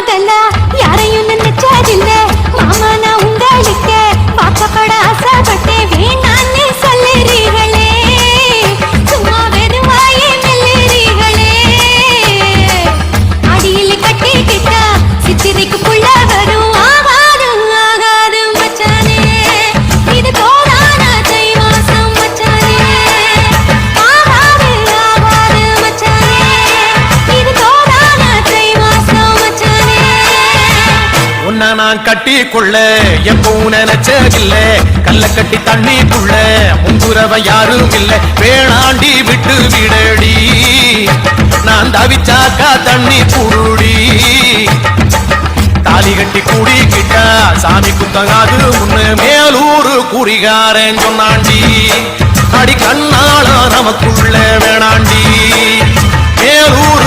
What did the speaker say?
முதல்ல யாரையும் நினைச்சதில்ல மாமா நான் உங்களுக்கு பார்க்கப்பட ஆசைப்பட்டேன் வேணான்னு சொல்லுறீங்களே சும்மா வெறுவாயே மெல்லுறீங்களே அடியில் கட்டிக்கிட்டா சித்திரைக்கு புள்ள வரும் ஆகாது ஆகாது மச்சானே இது தோடான தை மாசம் மச்சானே ஆகாது ஆகாது மச்சானே இது தோடான தை மாசம் மச்சானே உன்னை நான் கட்டிக்கொள்ள எப்பவும் நினைச்சதில்ல கல்ல கட்டி தண்ணிக்குள்ள முங்குறவ யாரும் இல்ல வேணாண்டி விட்டு விடடி நான் தவிச்சாக்கா தண்ணி குருடி தாலி கட்டி கூடிக்கிட்டா சாமி குத்தகாது முன்னு மேலூரு குறிகாரன் சொன்னாண்டி அடி கண்ணாள நமக்குள்ள வேணாண்டி மேலூரு